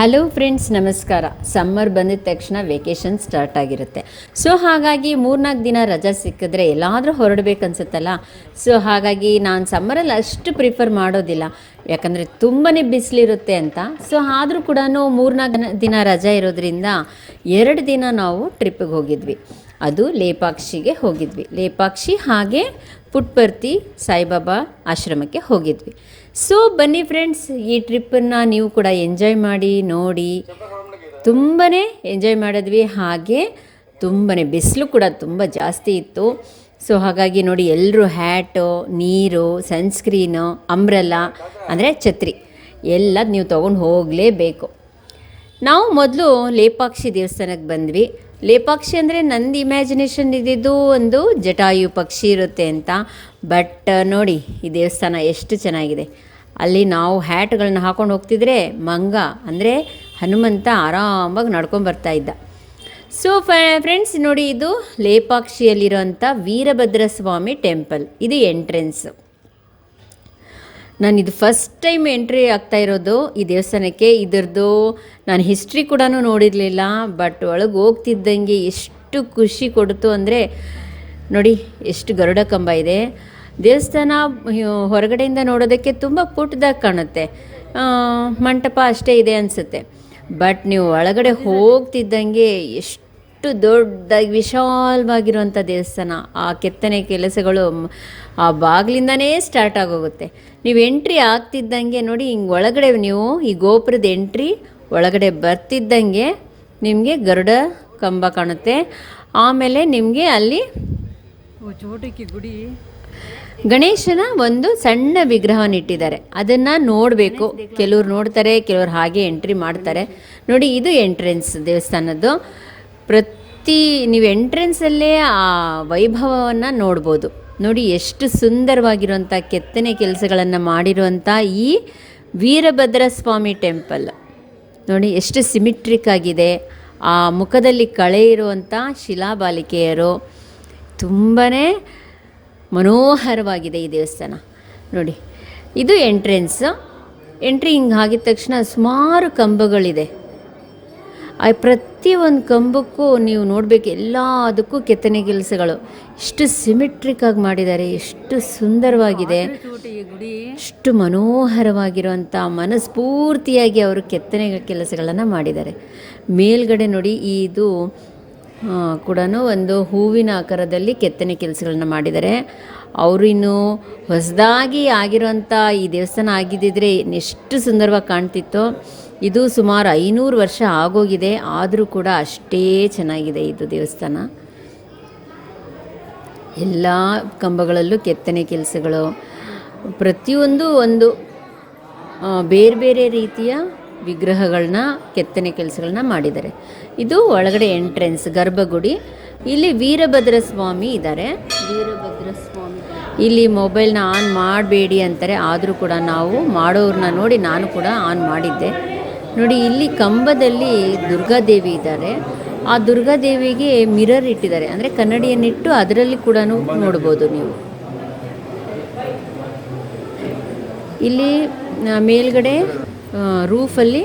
Hello friends, ನಮಸ್ಕಾರ. Summer ಬಂದಿದ ತಕ್ಷಣ ವೆಕೇಷನ್ ಸ್ಟಾರ್ಟ್ ಆಗಿರುತ್ತೆ. ಸೊ ಹಾಗಾಗಿ 3-4 ದಿನ ರಜೆ ಸಿಕ್ಕಿದ್ರೆ ಎಲ್ಲಾದರೂ ಹೊರಡಬೇಕನ್ಸುತ್ತಲ್ಲ. ಸೊ ಹಾಗಾಗಿ ನಾನು ಸಮ್ಮರಲ್ಲಿ ಅಷ್ಟು ಪ್ರಿಫರ್ ಮಾಡೋದಿಲ್ಲ, ಯಾಕಂದರೆ ತುಂಬಾ ಬಿಸಿಲಿರುತ್ತೆ ಅಂತ. ಸೊ ಆದರೂ ಕೂಡ 3-4 ದಿನ ರಜೆ ಇರೋದ್ರಿಂದ 2 ದಿನ ನಾವು ಟ್ರಿಪ್ಪಿಗೆ ಹೋಗಿದ್ವಿ. ಅದು ಲೇಪಾಕ್ಷಿಗೆ ಹೋಗಿದ್ವಿ. ಲೇಪಾಕ್ಷಿ ಹಾಗೆ ಪುಟ್ಪರ್ತಿ ಸಾಯಿಬಾಬಾ ಆಶ್ರಮಕ್ಕೆ ಹೋಗಿದ್ವಿ. ಸೊ ಬನ್ನಿ ಫ್ರೆಂಡ್ಸ್, ಈ ಟ್ರಿಪ್ಪನ್ನು ನೀವು ಕೂಡ ಎಂಜಾಯ್ ಮಾಡಿ ನೋಡಿ. ತುಂಬಾ ಎಂಜಾಯ್ ಮಾಡಿದ್ವಿ. ಹಾಗೆ ತುಂಬಾ ಬಿಸಿಲು ಕೂಡ ತುಂಬ ಜಾಸ್ತಿ ಇತ್ತು. ಸೊ ಹಾಗಾಗಿ ನೋಡಿ, ಎಲ್ಲರೂ ಹ್ಯಾಟು, ನೀರು, ಸನ್ಸ್ಕ್ರೀನು, ಅಂಬ್ರೆಲ್ಲಾ ಅಂದರೆ ಛತ್ರಿ ಎಲ್ಲ ನೀವು ತೊಗೊಂಡು ಹೋಗಲೇಬೇಕು. ನಾವು ಮೊದಲು ಲೇಪಾಕ್ಷಿ ದೇವಸ್ಥಾನಕ್ಕೆ ಬಂದ್ವಿ. ಲೇಪಾಕ್ಷಿ ಅಂದರೆ ನಂದು ಇಮ್ಯಾಜಿನೇಷನ್ ಇದ್ದಿದ್ದು ಒಂದು ಜಟಾಯು ಪಕ್ಷಿ ಇರುತ್ತೆ ಅಂತ. ಬಟ್ ನೋಡಿ, ಈ ದೇವಸ್ಥಾನ ಎಷ್ಟು ಚೆನ್ನಾಗಿದೆ. ಅಲ್ಲಿ ನಾವು ಹ್ಯಾಟ್ಗಳನ್ನ ಹಾಕೊಂಡು ಹೋಗ್ತಿದ್ರೆ ಮಂಗ ಅಂದರೆ ಹನುಮಂತ ಆರಾಮಾಗಿ ನಡ್ಕೊಂಡು ಬರ್ತಾ ಇದ್ದ. ಸೊ ಫ್ರೆಂಡ್ಸ್ ನೋಡಿ, ಇದು ಲೇಪಾಕ್ಷಿಯಲ್ಲಿರೋಂಥ ವೀರಭದ್ರ ಸ್ವಾಮಿ ಟೆಂಪಲ್. ಇದು ಎಂಟ್ರೆನ್ಸು. ನಾನು ಇದು ಫಸ್ಟ್ ಟೈಮ್ ಎಂಟ್ರಿ ಆಗ್ತಾ ಇರೋದು ಈ ದೇವಸ್ಥಾನಕ್ಕೆ. ಇದರದ್ದು ನಾನು ಹಿಸ್ಟ್ರಿ ಕೂಡ ನೋಡಿರಲಿಲ್ಲ. ಬಟ್ ಒಳಗೆ ಹೋಗ್ತಿದ್ದಂಗೆ ಎಷ್ಟು ಖುಷಿ ಕೊಡ್ತು ಅಂದರೆ ನೋಡಿ, ಎಷ್ಟು ಗರುಡ ಕಂಬ ಇದೆ. ದೇವಸ್ಥಾನ ಹೊರಗಡೆಯಿಂದ ನೋಡೋದಕ್ಕೆ ತುಂಬ ಪುಟ್ಟದಾಗಿ ಕಾಣುತ್ತೆ. ಮಂಟಪ ಅಷ್ಟೇ ಇದೆ ಅನಿಸುತ್ತೆ. ಬಟ್ ನೀವು ಒಳಗಡೆ ಹೋಗ್ತಿದ್ದಂಗೆ ಎಷ್ಟು ದೊಡ್ಡದಾಗಿ ವಿಶಾಲವಾಗಿರುವಂಥ ದೇವಸ್ಥಾನ. ಆ ಕೆತ್ತನೆ ಕೆಲಸಗಳು ಆ ಬಾಗಿಲಿಂದನೇ ಸ್ಟಾರ್ಟ್ ಆಗೋಗುತ್ತೆ. ನೀವು ಎಂಟ್ರಿ ಆಗ್ತಿದ್ದಂಗೆ ನೋಡಿ, ಹಿಂಗೆ ಒಳಗಡೆ ನೀವು ಈ ಗೋಪುರದ ಎಂಟ್ರಿ ಒಳಗಡೆ ಬರ್ತಿದ್ದಂಗೆ ನಿಮಗೆ ಗರುಡ ಕಂಬ ಕಾಣುತ್ತೆ. ಆಮೇಲೆ ನಿಮಗೆ ಅಲ್ಲಿ ಚೋಟಕಿ ಗುಡಿ, ಗಣೇಶನ ಒಂದು ಸಣ್ಣ ವಿಗ್ರಹವನ್ನು ಇಟ್ಟಿದ್ದಾರೆ. ಅದನ್ನು ನೋಡಬೇಕು. ಕೆಲವ್ರು ನೋಡ್ತಾರೆ, ಕೆಲವ್ರು ಹಾಗೆ ಎಂಟ್ರಿ ಮಾಡ್ತಾರೆ. ನೋಡಿ, ಇದು ಎಂಟ್ರೆನ್ಸ್ ದೇವಸ್ಥಾನದ್ದು. ನೀವು ಎಂಟ್ರೆನ್ಸಲ್ಲೇ ಆ ವೈಭವವನ್ನು ನೋಡ್ಬೋದು. ನೋಡಿ, ಎಷ್ಟು ಸುಂದರವಾಗಿರುವಂಥ ಕೆತ್ತನೆ ಕೆಲಸಗಳನ್ನು ಮಾಡಿರುವಂಥ ಈ ವೀರಭದ್ರ ಸ್ವಾಮಿ ಟೆಂಪಲ್ ನೋಡಿ, ಎಷ್ಟು ಸಿಮಿಟ್ರಿಕ್ ಆಗಿದೆ. ಆ ಮುಖದಲ್ಲಿ ಕಳೆ ಇರುವಂಥ ಶಿಲಾಬಾಲಿಕೆಯರು. ತುಂಬಾ ಮನೋಹರವಾಗಿದೆ ಈ ದೇವಸ್ಥಾನ. ನೋಡಿ, ಇದು ಎಂಟ್ರೆನ್ಸ್. ಎಂಟ್ರಿ ಹಿಂಗೆ ಆಗಿದ ತಕ್ಷಣ ಸುಮಾರು ಕಂಬಗಳಿದೆ. ಆ ಪ್ರತಿಯೊಂದು ಕಂಬಕ್ಕೂ ನೀವು ನೋಡಬೇಕು, ಎಲ್ಲದಕ್ಕೂ ಕೆತ್ತನೆ ಕೆಲಸಗಳು ಎಷ್ಟು ಸಿಮಿಟ್ರಿಕ್ಕಾಗಿ ಮಾಡಿದ್ದಾರೆ. ಎಷ್ಟು ಸುಂದರವಾಗಿದೆ, ಎಷ್ಟು ಮನೋಹರವಾಗಿರುವಂಥ ಮನಸ್ಫೂರ್ತಿಯಾಗಿ ಅವರು ಕೆತ್ತನೆ ಕೆಲಸಗಳನ್ನು ಮಾಡಿದ್ದಾರೆ. ಮೇಲ್ಗಡೆ ನೋಡಿ, ಇದು ಕೂಡ ಒಂದು ಹೂವಿನ ಆಕಾರದಲ್ಲಿ ಕೆತ್ತನೆ ಕೆಲಸಗಳನ್ನ ಮಾಡಿದ್ದಾರೆ. ಅವರು ಇನ್ನೂ ಹೊಸದಾಗಿ ಆಗಿರುವಂಥ ಈ ದೇವಸ್ಥಾನ ಆಗಿದ್ದಿದ್ರೆ ಎಷ್ಟು ಸುಂದರವಾಗಿ ಕಾಣ್ತಿತ್ತೋ. ಇದು ಸುಮಾರು 500 ವರ್ಷ ಆಗೋಗಿದೆ, ಆದರೂ ಕೂಡ ಅಷ್ಟೇ ಚೆನ್ನಾಗಿದೆ ಇದು ದೇವಸ್ಥಾನ. ಎಲ್ಲ ಕಂಬಗಳಲ್ಲೂ ಕೆತ್ತನೆ ಕೆಲಸಗಳು, ಪ್ರತಿಯೊಂದು ಒಂದು ಬೇರೆ ಬೇರೆ ರೀತಿಯ ವಿಗ್ರಹಗಳನ್ನ ಕೆತ್ತನೆ ಕೆಲಸಗಳನ್ನ ಮಾಡಿದ್ದಾರೆ. ಇದು ಒಳಗಡೆ ಎಂಟ್ರೆನ್ಸ್ ಗರ್ಭಗುಡಿ. ಇಲ್ಲಿ ವೀರಭದ್ರ ಸ್ವಾಮಿ ಇದ್ದಾರೆ. ವೀರಭದ್ರ ಸ್ವಾಮಿ ಇಲ್ಲಿ ಮೊಬೈಲ್ನ ಆನ್ ಮಾಡಬೇಡಿ ಅಂತಾರೆ, ಆದರೂ ಕೂಡ ನಾವು ಮಾಡೋರನ್ನ ನೋಡಿ ನಾನು ಕೂಡ ಆನ್ ಮಾಡಿದ್ದೆ. ನೋಡಿ, ಇಲ್ಲಿ ಕಂಬದಲ್ಲಿ ದುರ್ಗಾದೇವಿ ಇದ್ದಾರೆ. ಆ ದುರ್ಗಾದೇವಿಗೆ ಮಿರರ್ ಇಟ್ಟಿದ್ದಾರೆ, ಅಂದರೆ ಕನ್ನಡಿಯನ್ನಿಟ್ಟು ಅದರಲ್ಲಿ ಕೂಡ ನೋಡ್ಬೋದು ನೀವು. ಇಲ್ಲಿ ಮೇಲ್ಗಡೆ ರೂಫಲ್ಲಿ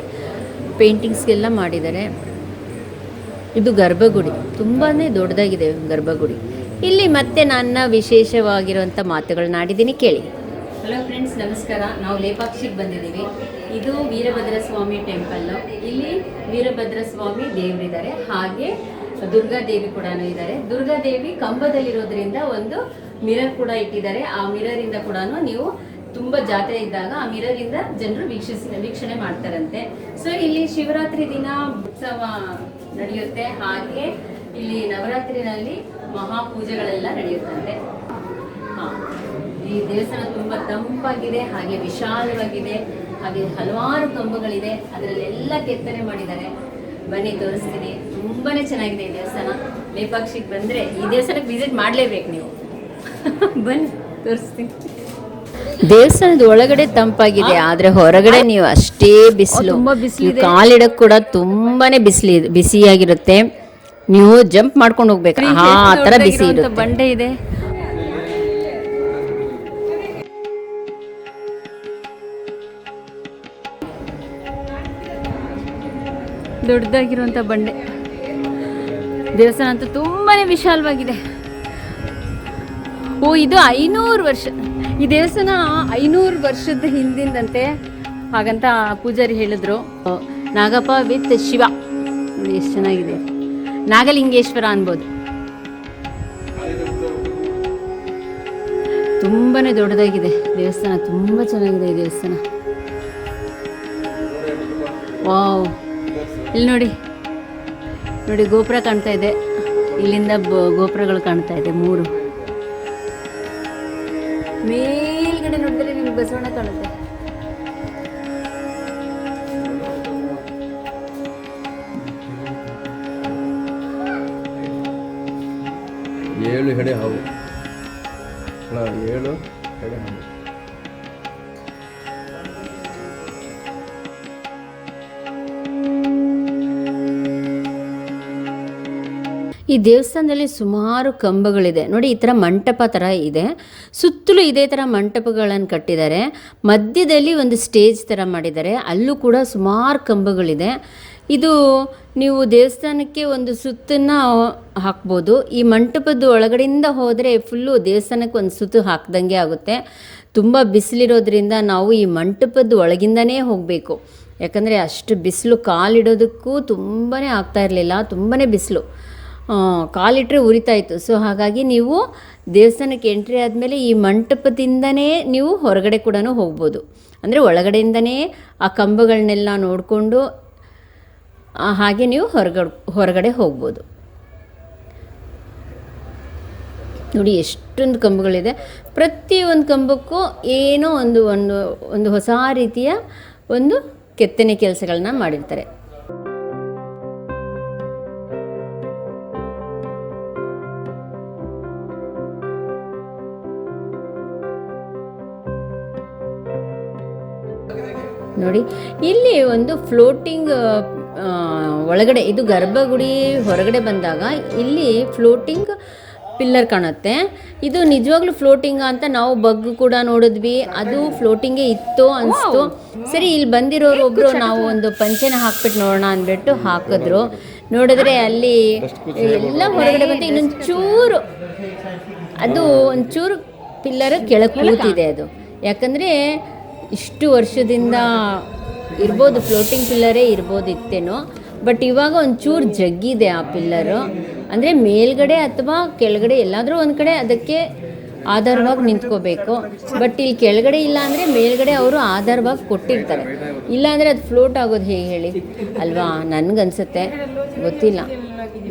ಪೇಂಟಿಂಗ್ಸ್ಗೆಲ್ಲ ಮಾಡಿದ್ದಾರೆ. ಇದು ಗರ್ಭಗುಡಿ, ತುಂಬಾ ದೊಡ್ಡದಾಗಿದೆ ಗರ್ಭಗುಡಿ. ಇಲ್ಲಿ ಮತ್ತೆ ನನ್ನ ವಿಶೇಷವಾಗಿರುವಂಥ ಮಾತುಗಳನ್ನ ಆಡಿದ್ದೀನಿ, ಕೇಳಿ. ಹಲೋ ಫ್ರೆಂಡ್ಸ್, ನಮಸ್ಕಾರ. ನಾವು ಲೇಪಾಕ್ಷಿಗೆ ಬಂದಿದ್ದೀವಿ. ಇದು ವೀರಭದ್ರ ಸ್ವಾಮಿ ಟೆಂಪಲ್ಲು. ಇಲ್ಲಿ ವೀರಭದ್ರ ಸ್ವಾಮಿ ದೇವರಿದ್ದಾರೆ, ಹಾಗೆ ದುರ್ಗಾದೇವಿ ಕೂಡ ಇದ್ದಾರೆ. ದುರ್ಗಾದೇವಿ ಕಂಬದಲ್ಲಿರೋದ್ರಿಂದ ಒಂದು ಮಿರರ್ ಕೂಡ ಇಟ್ಟಿದ್ದಾರೆ. ಆ ಮಿರರಿಂದ ಕೂಡ ನೀವು ತುಂಬ ಜಾತ್ರೆ ಇದ್ದಾಗ ಆ ಮಿರರಿಂದ ಜನರು ವೀಕ್ಷಣೆ ಮಾಡ್ತಾರಂತೆ. ಸೊ ಇಲ್ಲಿ ಶಿವರಾತ್ರಿ ದಿನ ಉತ್ಸವ ನಡೆಯುತ್ತೆ. ಹಾಗೆ ಇಲ್ಲಿ ನವರಾತ್ರಿನಲ್ಲಿ ಮಹಾಪೂಜೆಗಳೆಲ್ಲ ನಡೆಯುತ್ತಂತೆ. ಈ ದೇವಸ್ಥಾನ ತುಂಬ ತಂಪಾಗಿದೆ, ಹಾಗೆ ವಿಶಾಲವಾಗಿದೆ, ಹಾಗೆ ಹಲವಾರು ಕಂಬಗಳಿದೆ. ಅದರಲ್ಲೆಲ್ಲ ಕೆತ್ತನೆ ಮಾಡಿದ್ದಾರೆ. ಬನ್ನಿ ತೋರಿಸ್ತೀನಿ. ತುಂಬಾ ಚೆನ್ನಾಗಿದೆ ಈ ದೇವಸ್ಥಾನ. ಲೇಪಾಕ್ಷಿಗೆ ಬಂದರೆ ಈ ದೇವಸ್ಥಾನಕ್ಕೆ ವಿಸಿಟ್ ಮಾಡಲೇಬೇಕು ನೀವು. ಬನ್ನಿ ತೋರಿಸ್ತೀನಿ. ದೇವಸ್ಥಾನದ ಒಳಗಡೆ ತಂಪಾಗಿದೆ, ಆದರೆ ಹೊರಗಡೆ ನೀವು ಅಷ್ಟೇ ಬಿಸಿಲು. ಕಾಲಿಡಕ್ಕೆ ಕೂಡ ತುಂಬಾನೇ ಬಿಸಿಯಾಗಿರುತ್ತೆ. ನೀವು ಜಂಪ್ ಮಾಡ್ಕೊಂಡು ಹೋಗ್ಬೇಕು, ಆ ಥರ ಬಿಸಿ ಇರುತ್ತೆ. ಬಂಡೆ ಇದೆ. ದೊಡ್ಡದಾಗಿರುವಂಥ ಬಂಡೆ. ದೇವಸ್ಥಾನ ಅಂತೂ ತುಂಬಾ ವಿಶಾಲವಾಗಿದೆ. ಓ, ಇದು 500 ವರ್ಷ. ಈ ದೇವಸ್ಥಾನ 500 ವರ್ಷದ ಹಿಂದಿಂದಂತೆ, ಹಾಗಂತ ಪೂಜಾರಿ ಹೇಳಿದ್ರು. ನಾಗಪ್ಪ ವಿತ್ ಶಿವ, ನೋಡಿ ಎಷ್ಟು ಚೆನ್ನಾಗಿದೆ. ನಾಗಲಿಂಗೇಶ್ವರ ಅನ್ಬೋದು. ತುಂಬಾ ದೊಡ್ಡದಾಗಿದೆ ದೇವಸ್ಥಾನ, ತುಂಬ ಚೆನ್ನಾಗಿದೆ ಈ ದೇವಸ್ಥಾನ. ವಾವ್, ಇಲ್ಲಿ ನೋಡಿ ನೋಡಿ ಗೋಪುರ ಕಾಣ್ತಾ ಇದೆ. ಇಲ್ಲಿಂದ ಗೋಪುರಗಳು ಕಾಣ್ತಾ ಇದೆ 3. ಮೇಲ್ಗಡೆ ನೋಡಿದ್ರೆ ನಿಮ್ಗೆ ಬಸವಣ್ಣ ಕಾಣುತ್ತೆ. ಏಳು ಹೆಡೆ ಹಾವು, 7 ಹೆಡೆ ಹಾವು. ಈ ದೇವಸ್ಥಾನದಲ್ಲಿ ಸುಮಾರು ಕಂಬಗಳಿದೆ ನೋಡಿ. ಈ ಥರ ಮಂಟಪ ಥರ ಇದೆ, ಸುತ್ತಲೂ ಇದೇ ಥರ ಮಂಟಪಗಳನ್ನು ಕಟ್ಟಿದ್ದಾರೆ. ಮಧ್ಯದಲ್ಲಿ ಒಂದು ಸ್ಟೇಜ್ ಥರ ಮಾಡಿದ್ದಾರೆ, ಅಲ್ಲೂ ಕೂಡ ಸುಮಾರು ಕಂಬಗಳಿದೆ. ಇದು ನೀವು ದೇವಸ್ಥಾನಕ್ಕೆ ಒಂದು ಸುತ್ತನ್ನು ಹಾಕ್ಬೋದು. ಈ ಮಂಟಪದ ಒಳಗಡೆಯಿಂದ ಹೋದರೆ ಫುಲ್ಲು ದೇವಸ್ಥಾನಕ್ಕೆ ಒಂದು ಸುತ್ತು ಹಾಕ್ದಂಗೆ ಆಗುತ್ತೆ. ತುಂಬ ಬಿಸಿಲಿರೋದ್ರಿಂದ ನಾವು ಈ ಮಂಟಪದ ಒಳಗಿಂದನೇ ಹೋಗಬೇಕು, ಯಾಕಂದರೆ ಅಷ್ಟು ಬಿಸಿಲು, ಕಾಲಿಡೋದಕ್ಕೂ ತುಂಬಾ ಆಗ್ತಾ ಇರಲಿಲ್ಲ, ತುಂಬಾ ಬಿಸಿಲು, ಕಾಲಿಟ್ರೆ ಉರಿತಾಯಿತ್ತು. ಸೊ ಹಾಗಾಗಿ ನೀವು ದೇವಸ್ಥಾನಕ್ಕೆ ಎಂಟ್ರಿ ಆದಮೇಲೆ ಈ ಮಂಟಪದಿಂದನೇ ನೀವು ಹೊರಗಡೆ ಕೂಡ ಹೋಗ್ಬೋದು. ಅಂದರೆ ಒಳಗಡೆಯಿಂದನೇ ಆ ಕಂಬಗಳನ್ನೆಲ್ಲ ನೋಡಿಕೊಂಡು ಹಾಗೆ ನೀವು ಹೊರಗಡೆ ಹೋಗ್ಬೋದು. ನೋಡಿ ಎಷ್ಟೊಂದು ಕಂಬಗಳಿದೆ. ಪ್ರತಿಯೊಂದು ಕಂಬಕ್ಕೂ ಏನೋ ಒಂದು ಒಂದು ಒಂದು ಹೊಸ ರೀತಿಯ ಒಂದು ಕೆತ್ತನೆ ಕೆಲಸಗಳನ್ನ ಮಾಡಿರ್ತಾರೆ. ನೋಡಿ ಇಲ್ಲಿ ಒಂದು ಫ್ಲೋಟಿಂಗ್ ಒಳಗಡೆ, ಇದು ಗರ್ಭಗುಡಿ ಹೊರಗಡೆ ಬಂದಾಗ ಇಲ್ಲಿ ಫ್ಲೋಟಿಂಗ್ ಪಿಲ್ಲರ್ ಕಾಣುತ್ತೆ. ಇದು ನಿಜವಾಗ್ಲೂ ಫ್ಲೋಟಿಂಗ್ ಅಂತ ನಾವು ಬಗ್ಗು ಕೂಡ ನೋಡಿದ್ವಿ, ಅದು ಫ್ಲೋಟಿಂಗೇ ಇತ್ತು ಅನಿಸ್ತು. ಸರಿ, ಇಲ್ಲಿ ಬಂದಿರೋರು ಒಬ್ಬರು ನಾವು ಒಂದು ಪಂಚೆನ ಹಾಕ್ಬಿಟ್ಟು ನೋಡೋಣ ಅಂದ್ಬಿಟ್ಟು ಹಾಕಿದ್ರು. ನೋಡಿದ್ರೆ ಅಲ್ಲಿ ಎಲ್ಲ ಹೊರಗಡೆ ಬಂದು ಇನ್ನೊಂದು ಚೂರು, ಅದು ಒಂಚೂರು ಪಿಲ್ಲರ್ ಕೆಳಗೆ ಕೂತಿದೆ. ಅದು ಯಾಕಂದರೆ ಇಷ್ಟು ವರ್ಷದಿಂದ ಇರ್ಬೋದು, ಫ್ಲೋಟಿಂಗ್ ಪಿಲ್ಲರೇ ಇರ್ಬೋದಿತ್ತೇನೋ. ಬಟ್ ಇವಾಗ ಒಂಚೂರು ಜಗ್ಗಿದೆ ಆ ಪಿಲ್ಲರು. ಅಂದರೆ ಮೇಲ್ಗಡೆ ಅಥವಾ ಕೆಳಗಡೆ ಎಲ್ಲಾದರೂ ಒಂದು ಕಡೆ ಅದಕ್ಕೆ ಆಧಾರವಾಗಿ ನಿಂತ್ಕೋಬೇಕು. ಬಟ್ ಇಲ್ಲಿ ಕೆಳಗಡೆ ಇಲ್ಲ ಅಂದರೆ ಮೇಲ್ಗಡೆ ಅವರು ಆಧಾರವಾಗಿ ಕೊಟ್ಟಿರ್ತಾರೆ. ಇಲ್ಲಾಂದರೆ ಅದು ಫ್ಲೋಟ್ ಆಗೋದು ಹೇಗೆ ಹೇಳಿ ಅಲ್ವಾ? ನನಗನ್ಸುತ್ತೆ, ಗೊತ್ತಿಲ್ಲ,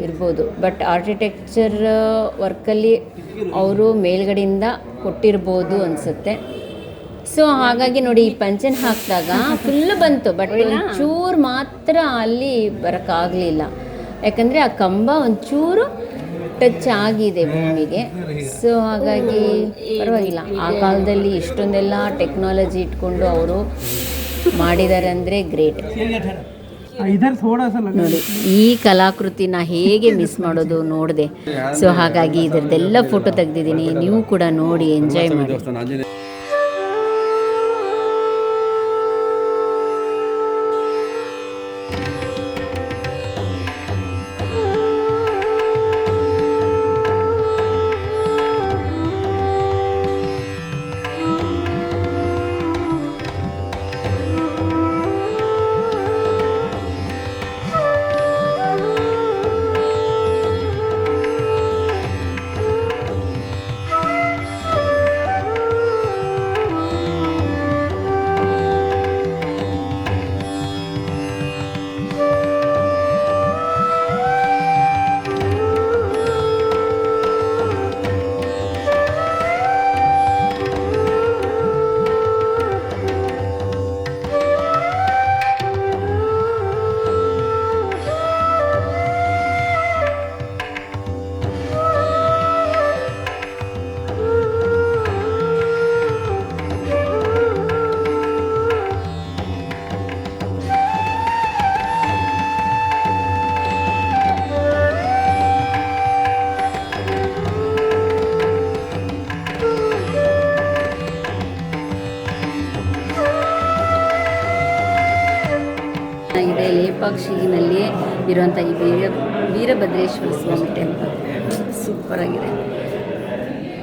ಇರ್ಬೋದು. ಬಟ್ ಆರ್ಕಿಟೆಕ್ಚರ್ ವರ್ಕಲ್ಲಿ ಅವರು ಮೇಲ್ಗಡೆಯಿಂದ ಕೊಟ್ಟಿರ್ಬೋದು ಅನಿಸುತ್ತೆ. ಸೊ ಹಾಗಾಗಿ ನೋಡಿ, ಈ ಪಂಚನ್ ಹಾಕಿದಾಗ ಫುಲ್ಲು ಬಂತು, ಬಟ್ ಒಂಚೂರು ಮಾತ್ರ ಅಲ್ಲಿ ಬರೋಕ್ಕಾಗಲಿಲ್ಲ. ಯಾಕಂದರೆ ಆ ಕಂಬ ಒಂಚೂರು ಟಚ್ ಆಗಿದೆ ಭೂಮಿಗೆ. ಸೊ ಹಾಗಾಗಿ ಪರವಾಗಿಲ್ಲ. ಆ ಕಾಲದಲ್ಲಿ ಇಷ್ಟೊಂದೆಲ್ಲ ಟೆಕ್ನಾಲಜಿ ಇಟ್ಕೊಂಡು ಅವರು ಮಾಡಿದ್ದಾರೆ ಅಂದರೆ ಗ್ರೇಟ್. ನೋಡಿ ಈ ಕಲಾಕೃತಿನ ಹೇಗೆ ಮಿಸ್ ಮಾಡೋದು ನೋಡಿದೆ. ಸೊ ಹಾಗಾಗಿ ಇದರದ್ದೆಲ್ಲ ಫೋಟೋ ತೆಗೆದಿದ್ದೀನಿ, ನೀವು ಕೂಡ ನೋಡಿ ಎಂಜಾಯ್ ಮಾಡಿ. ಲೇಪಾಕ್ಷಿನಲ್ಲಿ ಇರುವಂಥ ಈ ವೀರಭದ್ರೇಶ್ವರ ಸ್ವಾಮಿ ಟೆಂಪಲ್ ಸೂಪರಾಗಿದೆ,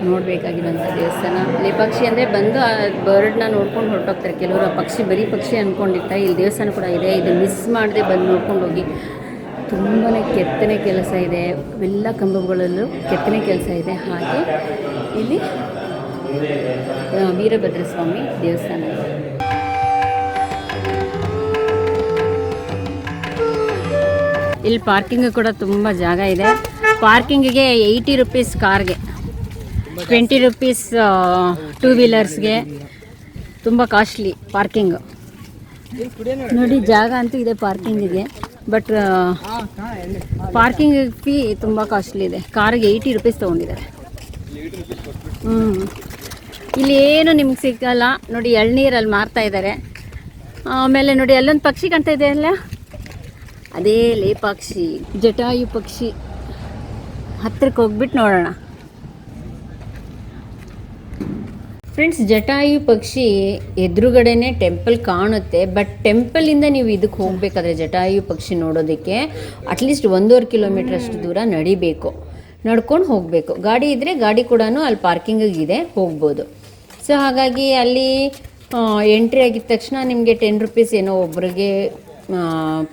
ನೋಡಬೇಕಾಗಿರುವಂಥ ದೇವಸ್ಥಾನ. ಲೇಪಾಕ್ಷಿ ಅಂದರೆ ಬಂದು ಆ ಬರ್ಡ್ನ ನೋಡ್ಕೊಂಡು ಹೊರಟೋಗ್ತಾರೆ ಕೆಲವರು. ಆ ಪಕ್ಷಿ ಬರೀ ಪಕ್ಷಿ ಅಂದ್ಕೊಂಡಿರ್ತಾರೆ. ಇಲ್ಲಿ ದೇವಸ್ಥಾನ ಕೂಡ ಇದೆ, ಇದು ಮಿಸ್ ಮಾಡದೆ ಬಂದು ನೋಡ್ಕೊಂಡು ಹೋಗಿ. ತುಂಬಾ ಕೆತ್ತನೆ ಕೆಲಸ ಇದೆ, ಎಲ್ಲ ಕಂಬಗಳಲ್ಲೂ ಕೆತ್ತನೆ ಕೆಲಸ ಇದೆ. ಹಾಗೆ ಇಲ್ಲಿ ವೀರಭದ್ರ ಸ್ವಾಮಿ ದೇವಸ್ಥಾನ ಇದೆ. ಇಲ್ಲಿ ಪಾರ್ಕಿಂಗ್ ಕೂಡ ತುಂಬ ಜಾಗ ಇದೆ. ಪಾರ್ಕಿಂಗಿಗೆ 80 ರೂಪೀಸ್ ಕಾರ್ಗೆ, 20 ರೂಪೀಸ್ ಟೂ ವೀಲರ್ಸ್ಗೆ. ತುಂಬ ಕಾಸ್ಟ್ಲಿ ಪಾರ್ಕಿಂಗ್. ನೋಡಿ ಜಾಗ ಅಂತೂ ಇದೆ ಪಾರ್ಕಿಂಗಿಗೆ, ಬಟ್ ಪಾರ್ಕಿಂಗ್ ಫೀ ತುಂಬ ಕಾಸ್ಟ್ಲಿ ಇದೆ. ಕಾರ್ಗೆ 80 ರೂಪೀಸ್ ತೊಗೊಂಡಿದ್ದಾರೆ. ಇಲ್ಲಿ ಏನು ನಿಮ್ಗೆ ಸಿಗಲ್ಲ ನೋಡಿ. ಎಳ್ನೀರಲ್ಲಿ ಮಾರ್ತಾ ಇದ್ದಾರೆ. ಆಮೇಲೆ ನೋಡಿ ಅಲ್ಲೊಂದು ಪಕ್ಷಿ ಕಾಣ್ತಾ ಇದೆ ಅಲ್ಲ, ಅದೇ ಲೇಪಾಕ್ಷಿ ಜಟಾಯು ಪಕ್ಷಿ. ಹತ್ತಿರಕ್ಕೆ ಹೋಗ್ಬಿಟ್ಟು ನೋಡೋಣ ಫ್ರೆಂಡ್ಸ್. ಜಟಾಯು ಪಕ್ಷಿ ಎದುರುಗಡೆನೆ ಟೆಂಪಲ್ ಕಾಣುತ್ತೆ, ಬಟ್ ಟೆಂಪಲಿಂದ ನೀವು ಇದಕ್ಕೆ ಹೋಗಬೇಕಾದ್ರೆ ಜಟಾಯು ಪಕ್ಷಿ ನೋಡೋದಕ್ಕೆ ಅಟ್ಲೀಸ್ಟ್ 1.5 ಕಿಲೋಮೀಟ್ರ್ ಅಷ್ಟು ದೂರ ನಡಿಬೇಕು, ನಡ್ಕೊಂಡು ಹೋಗಬೇಕು. ಗಾಡಿ ಇದ್ದರೆ ಗಾಡಿ ಕೂಡ ಅಲ್ಲಿ ಪಾರ್ಕಿಂಗಿಗಿದೆ, ಹೋಗ್ಬೋದು. ಸೊ ಹಾಗಾಗಿ ಅಲ್ಲಿ ಎಂಟ್ರಿ ಆಗಿದ ತಕ್ಷಣ ನಿಮಗೆ 10 ರೂಪೀಸ್ ಏನೋ ಒಬ್ರಿಗೆ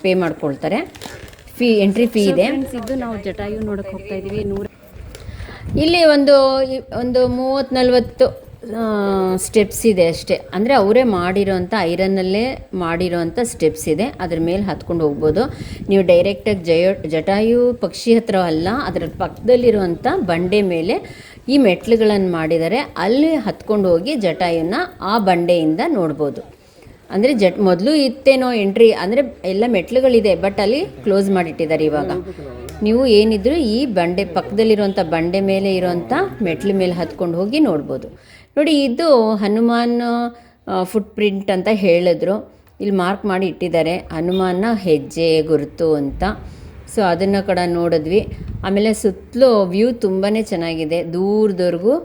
ಪೇ ಮಾಡ್ಕೊಳ್ತಾರೆ. ಎಂಟ್ರಿ ಫೀ ಇದೆ. ಇದು ನಾವು ಜಟಾಯು ನೋಡೋಕೆ ಹೋಗ್ತಾ ಇದ್ದೀವಿ. ಇಲ್ಲಿ ಒಂದು 30-40 ಸ್ಟೆಪ್ಸ್ ಇದೆ ಅಷ್ಟೇ. ಅಂದರೆ ಅವರೇ ಮಾಡಿರೋಂಥ ಐರನ್ನಲ್ಲೇ ಮಾಡಿರೋಂಥ ಸ್ಟೆಪ್ಸ್ ಇದೆ, ಅದ್ರ ಮೇಲೆ ಹತ್ಕೊಂಡು ಹೋಗ್ಬೋದು. ನೀವು ಡೈರೆಕ್ಟಾಗಿ ಜಟಾಯು ಪಕ್ಷಿ ಹತ್ರ ಅಲ್ಲ, ಅದರ ಪಕ್ಕದಲ್ಲಿರುವಂಥ ಬಂಡೆ ಮೇಲೆ ಈ ಮೆಟ್ಲುಗಳನ್ನು ಮಾಡಿದ್ದಾರೆ. ಅಲ್ಲಿ ಹತ್ಕೊಂಡು ಹೋಗಿ ಜಟಾಯುನ ಆ ಬಂಡೆಯಿಂದ ನೋಡ್ಬೋದು. ಅಂದರೆ ಮೊದಲು ಇತ್ತೇನೋ ಎಂಟ್ರಿ, ಅಂದರೆ ಎಲ್ಲ ಮೆಟ್ಲುಗಳಿದೆ, ಬಟ್ ಅಲ್ಲಿ ಕ್ಲೋಸ್ ಮಾಡಿಟ್ಟಿದ್ದಾರೆ ಇವಾಗ. ನೀವು ಏನಿದ್ರು ಈ ಬಂಡೆ ಪಕ್ಕದಲ್ಲಿರುವಂಥ ಬಂಡೆ ಮೇಲೆ ಇರೋವಂಥ ಮೆಟ್ಲ ಮೇಲೆ ಹತ್ಕೊಂಡು ಹೋಗಿ ನೋಡ್ಬೋದು. ನೋಡಿ ಇದು ಹನುಮಾನ್ ಫುಟ್ ಪ್ರಿಂಟ್ ಅಂತ ಹೇಳಿದ್ರು. ಇಲ್ಲಿ ಮಾರ್ಕ್ ಮಾಡಿ ಇಟ್ಟಿದ್ದಾರೆ, ಹನುಮಾನ ಹೆಜ್ಜೆ ಗುರುತು ಅಂತ. ಸೊ ಅದನ್ನು ಕೂಡ ನೋಡಿದ್ವಿ. ಆಮೇಲೆ ಸುತ್ತಲೂ ವ್ಯೂ ತುಂಬಾ ಚೆನ್ನಾಗಿದೆ. ದೂರದವರೆಗೂ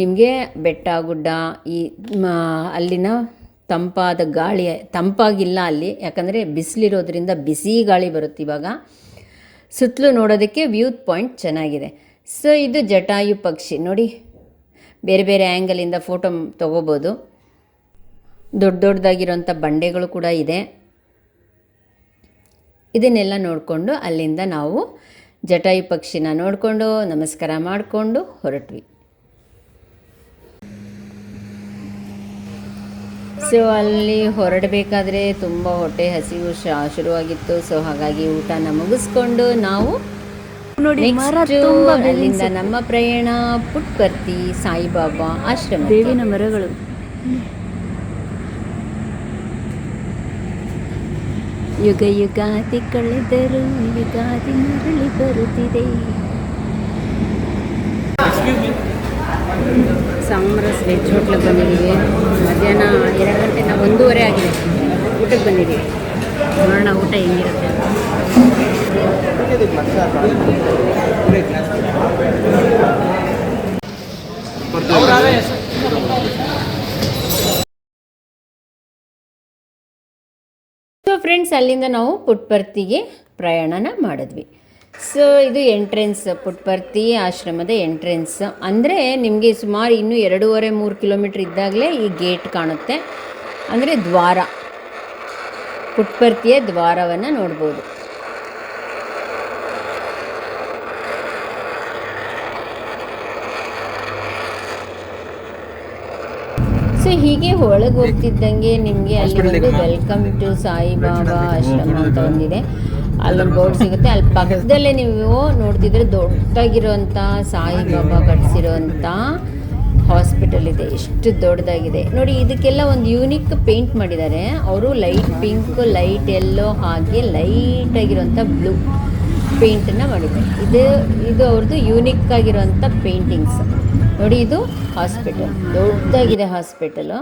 ನಿಮಗೆ ಬೆಟ್ಟ ಗುಡ್ಡ, ಈ ಅಲ್ಲಿನ ತಂಪಾದ ಗಾಳಿ. ತಂಪಾಗಿಲ್ಲ ಅಲ್ಲಿ, ಯಾಕಂದರೆ ಬಿಸಿಲಿರೋದ್ರಿಂದ ಬಿಸಿ ಗಾಳಿ ಬರುತ್ತೆ ಇವಾಗ. ಸುತ್ತಲೂ ನೋಡೋದಕ್ಕೆ ವ್ಯೂ ಪಾಯಿಂಟ್ ಚೆನ್ನಾಗಿದೆ. ಸೊ ಇದು ಜಟಾಯು ಪಕ್ಷಿ ನೋಡಿ, ಬೇರೆ ಬೇರೆ ಆ್ಯಂಗಲಿಂದ ಫೋಟೋ ತೊಗೋಬೋದು. ದೊಡ್ಡ ದೊಡ್ಡದಾಗಿರೋಂಥ ಬಂಡೆಗಳು ಕೂಡ ಇದೆ. ಇದನ್ನೆಲ್ಲ ನೋಡಿಕೊಂಡು ಅಲ್ಲಿಂದ ನಾವು ಜಟಾಯು ಪಕ್ಷಿನ ನೋಡಿಕೊಂಡು ನಮಸ್ಕಾರ ಮಾಡಿಕೊಂಡು ಹೊರಟ್ವಿ. ಸೊ ಅಲ್ಲಿ ಹೊರಡಬೇಕಾದ್ರೆ ತುಂಬ ಹೊಟ್ಟೆ ಹಸಿವು ಶುರುವಾಗಿತ್ತು. ಸೊ ಹಾಗಾಗಿ ಊಟನ ಮುಗಿಸ್ಕೊಂಡು ನಾವು ಅಲ್ಲಿಂದ ನಮ್ಮ ಪ್ರಯಾಣ ಪುಟ್ಪರ್ತಿ ಸಾಯಿಬಾಬಾ ಆಶ್ರಮ. ಬೇವಿನ ಮರಗಳು, ಯುಗ ಯುಗಾದಿ ಕಳೆದರು ಯುಗಾದಿ ಮರಳಿ ಬರುತ್ತಿದೆ. ಸಾಮ್ರಾಸ್ ವೆಜ್ ಹೋಟ್ಲಿಗೆ ಬಂದಿದ್ದೀವಿ. ಮಧ್ಯಾಹ್ನ 2 ಗಂಟೆ, 1:30 ಆಗಿದೆ ಊಟಕ್ಕೆ ಬಂದಿದ್ದೀವಿ. ನೋಡೋಣ ಊಟ ಹೆಂಗಿರುತ್ತೆ. ಸೊ ಫ್ರೆಂಡ್ಸ್, ಅಲ್ಲಿಂದ ನಾವು ಪುಟ್ಪರ್ತಿಗೆ ಪ್ರಯಾಣನ ಮಾಡಿದ್ವಿ. ಸೊ ಇದು ಎಂಟ್ರೆನ್ಸ್, ಪುಟ್ಪರ್ತಿ ಆಶ್ರಮದ ಎಂಟ್ರೆನ್ಸ್. ಅಂದರೆ ನಿಮಗೆ ಸುಮಾರು ಇನ್ನೂ 2.5-3 ಕಿಲೋಮೀಟ್ರ್ ಇದ್ದಾಗಲೇ ಈ ಗೇಟ್ ಕಾಣುತ್ತೆ. ಅಂದರೆ ದ್ವಾರ, ಪುಟ್ಪರ್ತಿಯ ದ್ವಾರವನ್ನು ನೋಡ್ಬೋದು. ಸೊ ಹೀಗೆ ಒಳಗೆ ಹೋಗ್ತಿದ್ದಂಗೆ ನಿಮಗೆ ಅಲ್ಲಿ ಒಂದು ವೆಲ್ಕಮ್ ಟು ಸಾಯಿಬಾಬಾ ಆಶ್ರಮ ಅಂತ ಒಂದಿದೆ. ಅಲ್ಲೊಂದು ಬೋರ್ಡ್ ಸಿಗುತ್ತೆ. ಅಲ್ಲಿ ಪಕ್ಕದಲ್ಲೇ ನೀವು ನೋಡ್ತಿದ್ರೆ ದೊಡ್ಡದಾಗಿರೋಂಥ ಸಾಯಿಬಾಬಾ ಕಟ್ಸಿರೋಂಥ ಹಾಸ್ಪಿಟಲ್ ಇದೆ. ಎಷ್ಟು ದೊಡ್ಡದಾಗಿದೆ ನೋಡಿ. ಇದಕ್ಕೆಲ್ಲ ಒಂದು ಯೂನಿಕ್ ಪೇಂಟ್ ಮಾಡಿದ್ದಾರೆ ಅವರು. ಲೈಟ್ ಪಿಂಕ್, ಲೈಟ್ ಯೆಲ್ಲೋ, ಹಾಗೆ ಲೈಟಾಗಿರೋಂಥ ಬ್ಲೂ ಪೇಂಟನ್ನು ಮಾಡಿದ್ದಾರೆ. ಇದು ಅವ್ರದ್ದು ಯೂನಿಕ್ ಆಗಿರೋಂಥ ಪೇಂಟಿಂಗ್ಸ್ ನೋಡಿ. ಇದು ಹಾಸ್ಪಿಟಲ್, ದೊಡ್ಡದಾಗಿದೆ ಹಾಸ್ಪಿಟಲು.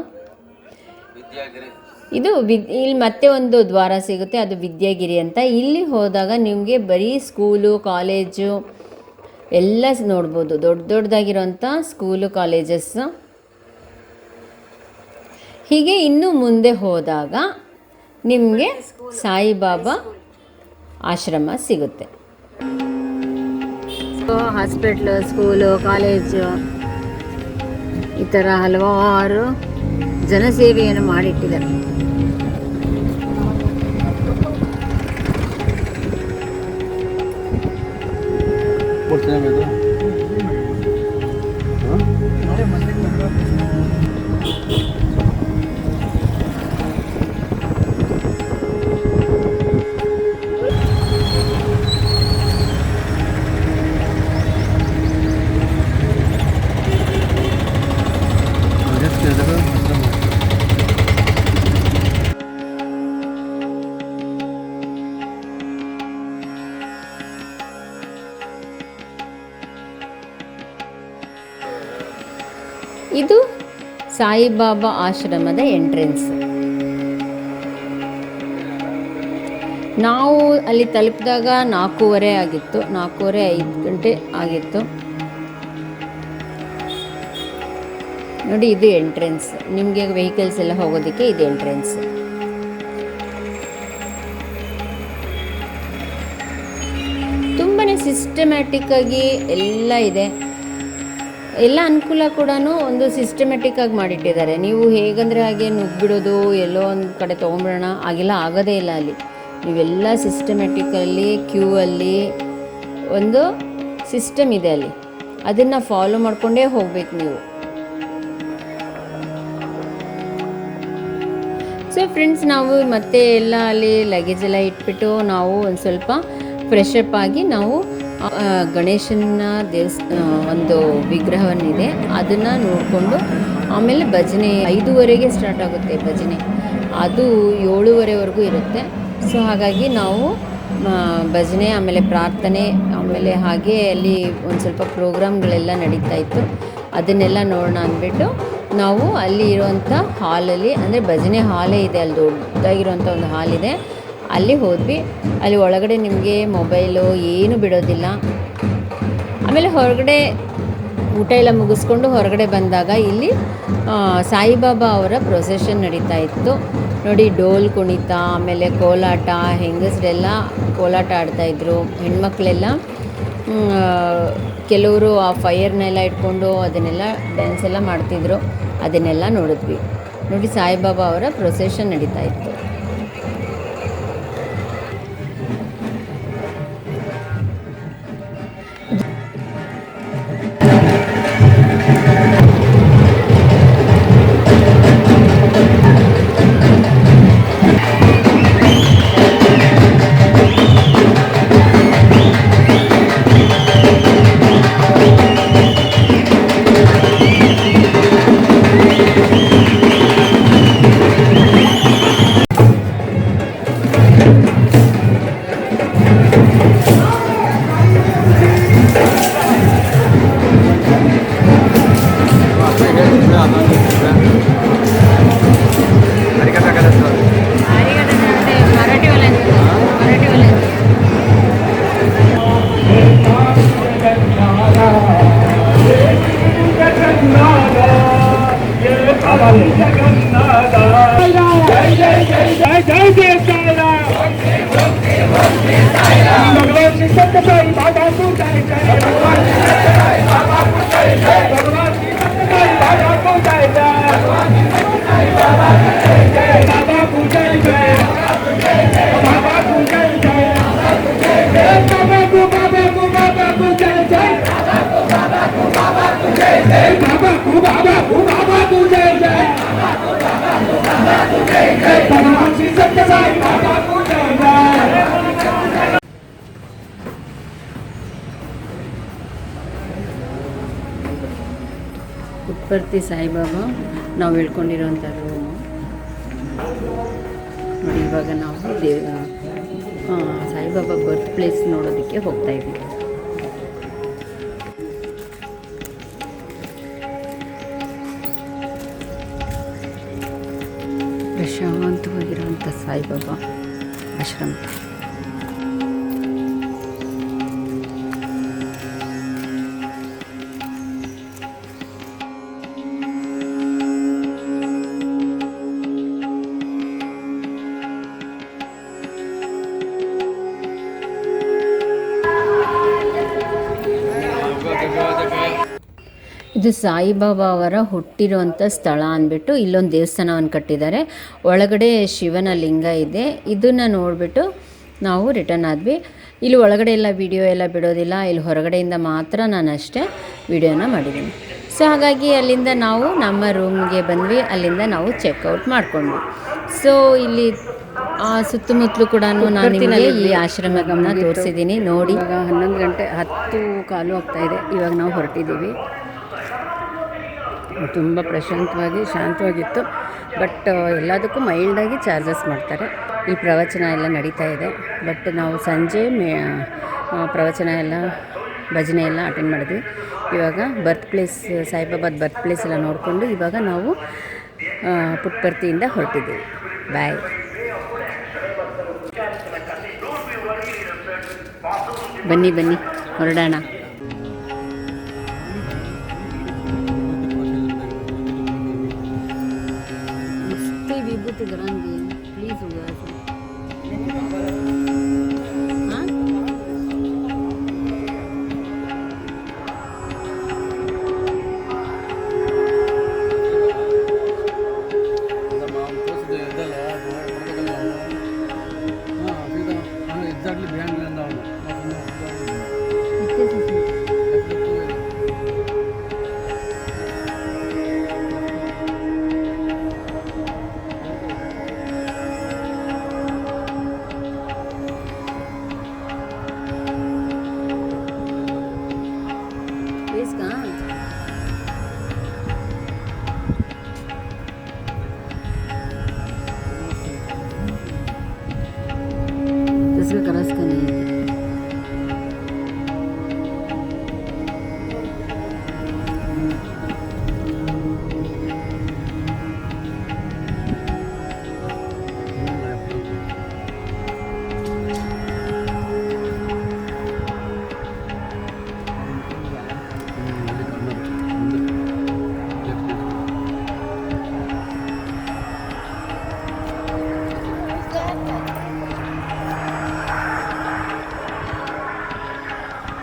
ಇದು ಇಲ್ಲಿ ಮತ್ತೆ ಒಂದು ದ್ವಾರ ಸಿಗುತ್ತೆ, ಅದು ವಿದ್ಯಾಗಿರಿ ಅಂತ. ಇಲ್ಲಿ ಹೋದಾಗ ನಿಮಗೆ ಬರೀ ಸ್ಕೂಲು, ಕಾಲೇಜು ಎಲ್ಲ ನೋಡ್ಬೋದು. ದೊಡ್ಡದಾಗಿರೋಂಥ ಸ್ಕೂಲು, ಕಾಲೇಜಸ್. ಹೀಗೆ ಇನ್ನೂ ಮುಂದೆ ಹೋದಾಗ ನಿಮಗೆ ಸಾಯಿಬಾಬಾ ಆಶ್ರಮ ಸಿಗುತ್ತೆ. ಹಾಸ್ಪಿಟ್ಲು, ಸ್ಕೂಲು, ಕಾಲೇಜು ಈ ಥರ ಹಲವಾರು ಜನಸೇವೆಯನ್ನು ಮಾಡಿಟ್ಟಿದ್ದಾರೆ. ಇದು ಸಾಯಿಬಾಬಾ ಆಶ್ರಮದ ಎಂಟ್ರೆನ್ಸ್. ನಾವು ಅಲ್ಲಿ ತಲುಪಿದಾಗ 4:15 ಆಗಿತ್ತು, 4:45 ಗಂಟೆ ಆಗಿತ್ತು. ನೋಡಿ, ಇದು ಎಂಟ್ರೆನ್ಸ್. ನಿಮಗೆ ವೆಹಿಕಲ್ಸ್ ಎಲ್ಲ ಹೋಗೋದಕ್ಕೆ ಇದು ಎಂಟ್ರೆನ್ಸ್. ತುಂಬಾ ಸಿಸ್ಟಮ್ಯಾಟಿಕ್ಕಾಗಿ ಎಲ್ಲ ಇದೆ. ಎಲ್ಲ ಅನುಕೂಲ ಕೂಡ ಒಂದು ಸಿಸ್ಟಮೆಟಿಕ್ಕಾಗಿ ಮಾಡಿಟ್ಟಿದ್ದಾರೆ. ನೀವು ಹೇಗಂದರೆ ಹಾಗೆ ನುಗ್ಗಿಬಿಡೋದು, ಎಲ್ಲೋ ಒಂದು ಕಡೆ ತೊಗೊಂಬಿಡೋಣ ಹಾಗೆಲ್ಲ ಆಗೋದೇ ಇಲ್ಲ. ಅಲ್ಲಿ ನೀವೆಲ್ಲ ಸಿಸ್ಟಮೆಟಿಕಲ್ಲಿ ಕ್ಯೂ ಅಲ್ಲಿ ಒಂದು ಸಿಸ್ಟಮ್ ಇದೆ, ಅಲ್ಲಿ ಅದನ್ನು ಫಾಲೋ ಮಾಡಿಕೊಂಡೇ ಹೋಗ್ಬೇಕು ನೀವು. ಸೊ ಫ್ರೆಂಡ್ಸ್, ನಾವು ಮತ್ತೆ ಎಲ್ಲ ಅಲ್ಲಿ ಲಗೇಜ್ ಎಲ್ಲ ಇಟ್ಬಿಟ್ಟು ನಾವು ಒಂದು ಸ್ವಲ್ಪ ಫ್ರೆಶ್ ಅಪ್ ಆಗಿ ನಾವು ಗಣೇಶನ ಒಂದು ವಿಗ್ರಹವನ್ನಿದೆ ಅದನ್ನು ನೋಡಿಕೊಂಡು ಆಮೇಲೆ ಭಜನೆ 5:15ಗೆ ಸ್ಟಾರ್ಟ್ ಆಗುತ್ತೆ ಭಜನೆ. ಅದು 7:30ವರೆಗೂ ಇರುತ್ತೆ. ಸೊ ಹಾಗಾಗಿ ನಾವು ಭಜನೆ, ಆಮೇಲೆ ಪ್ರಾರ್ಥನೆ, ಆಮೇಲೆ ಹಾಗೆ ಅಲ್ಲಿ ಒಂದು ಸ್ವಲ್ಪ ಪ್ರೋಗ್ರಾಮ್ಗಳೆಲ್ಲ ನಡೀತಾ ಇತ್ತು. ಅದನ್ನೆಲ್ಲ ನೋಡೋಣ ಅಂದ್ಬಿಟ್ಟು ನಾವು ಅಲ್ಲಿ ಇರುವಂಥ ಹಾಲಲ್ಲಿ, ಅಂದರೆ ಭಜನೆ ಹಾಲೇ ಇದೆ, ಅಲ್ಲಿ ದೊಡ್ಡದಾಗಿರುವಂಥ ಒಂದು ಹಾಲಿದೆ, ಅಲ್ಲಿ ಹೋದ್ವಿ. ಅಲ್ಲಿ ಒಳಗಡೆ ನಿಮಗೆ ಮೊಬೈಲು ಏನು ಬಿಡೋದಿಲ್ಲ. ಆಮೇಲೆ ಹೊರಗಡೆ ಊಟ ಎಲ್ಲ ಮುಗಿಸ್ಕೊಂಡು ಹೊರಗಡೆ ಬಂದಾಗ ಇಲ್ಲಿ ಸಾಯಿಬಾಬಾ ಅವರ ಪ್ರೊಸೆಷನ್ ನಡೀತಾ ಇತ್ತು. ನೋಡಿ, ಡೋಲ್ ಕುಣಿತ, ಆಮೇಲೆ ಕೋಲಾಟ, ಹೆಂಗಸರೆಲ್ಲ ಕೋಲಾಟ ಆಡ್ತಾಯಿದ್ರು. ಹೆಣ್ಮಕ್ಳೆಲ್ಲ ಕೆಲವರು ಆ ಫೈರ್ನೆಲ್ಲ ಇಟ್ಕೊಂಡು ಅದನ್ನೆಲ್ಲ ಡ್ಯಾನ್ಸ್ ಎಲ್ಲ ಮಾಡ್ತಿದ್ರು. ಅದನ್ನೆಲ್ಲ ನೋಡಿದ್ವಿ. ನೋಡಿ, ಸಾಯಿಬಾಬಾ ಅವರ ಪ್ರೊಸೆಷನ್ ನಡೀತಾ ಇತ್ತು. ಪುಟ್ಟಪರ್ತಿ ಸಾಯಿಬಾಬಾ ನಾವು ಹೇಳ್ಕೊಂಡಿರೋಂಥ ರೂಮು ನೋಡಿ. ಇವಾಗ ನಾವು ಸಾಯಿಬಾಬಾ ಬರ್ತ್ ಪ್ಲೇಸ್ ನೋಡೋದಕ್ಕೆ ಹೋಗ್ತಾ ಇದ್ದೀವಿ. ಪ್ರಶಾಂತವಾಗಿರುವಂಥ ಸಾಯಿಬಾಬಾ ಆಶ್ರಮ. ಇದು ಸಾಯಿಬಾಬಾ ಅವರ ಹುಟ್ಟಿರುವಂಥ ಸ್ಥಳ ಅಂದ್ಬಿಟ್ಟು ಇಲ್ಲೊಂದು ದೇವಸ್ಥಾನವನ್ನು ಕಟ್ಟಿದ್ದಾರೆ. ಒಳಗಡೆ ಶಿವನ ಲಿಂಗ ಇದೆ. ಇದನ್ನು ನೋಡಿಬಿಟ್ಟು ನಾವು ರಿಟರ್ನ್ ಆದ್ವಿ. ಇಲ್ಲಿ ಒಳಗಡೆ ಎಲ್ಲ ವಿಡಿಯೋ ಎಲ್ಲ ಬಿಡೋದಿಲ್ಲ, ಇಲ್ಲಿ ಹೊರಗಡೆಯಿಂದ ಮಾತ್ರ ನಾನು ಅಷ್ಟೇ ವಿಡಿಯೋನ ಮಾಡಿದ್ದೀನಿ. ಸೊ ಹಾಗಾಗಿ ಅಲ್ಲಿಂದ ನಾವು ನಮ್ಮ ರೂಮ್ಗೆ ಬಂದ್ವಿ. ಅಲ್ಲಿಂದ ನಾವು ಚೆಕ್ಔಟ್ ಮಾಡಿಕೊಂಡ್ವಿ. ಸೊ ಇಲ್ಲಿ ಸುತ್ತಮುತ್ತಲು ಕೂಡ ನಾನು ನಿಮಗೆ ಈ ಆಶ್ರಮಗಳನ್ನ ತೋರಿಸಿದ್ದೀನಿ ನೋಡಿ. ಇವಾಗ 11 ಗಂಟೆ 10 ಕಾಲು ಆಗ್ತಾಯಿದೆ. ಇವಾಗ ನಾವು ಹೊರಟಿದ್ದೀವಿ. ತುಂಬ ಪ್ರಶಾಂತವಾಗಿ ಶಾಂತವಾಗಿತ್ತು. ಬಟ್ ಎಲ್ಲದಕ್ಕೂ ಮೈಲ್ಡಾಗಿ ಚಾರ್ಜಸ್ ಮಾಡ್ತಾರೆ. ಈ ಪ್ರವಚನ ಎಲ್ಲ ನಡೀತಾ ಇದೆ. ಬಟ್ ನಾವು ಸಂಜೆ ಪ್ರವಚನ ಎಲ್ಲ ಭಜನೆ ಎಲ್ಲ ಅಟೆಂಡ್ ಮಾಡಿದ್ವಿ. ಇವಾಗ ಬರ್ತ್ ಪ್ಲೇಸ್ ಸಾಯಿಬಾಬಾದ ಬರ್ತ್ ಪ್ಲೇಸ್ ಎಲ್ಲ ನೋಡಿಕೊಂಡು ಇವಾಗ ನಾವು ಪುಟ್ಟಪರ್ತಿಯಿಂದ ಹೊರಟಿದ್ದೀವಿ. ಬಾಯ್. ಬನ್ನಿ ಹೊರಡೋಣ. ವಿಭೂತಿ ಗರಂಗಿ ಪ್ಲೀಸ್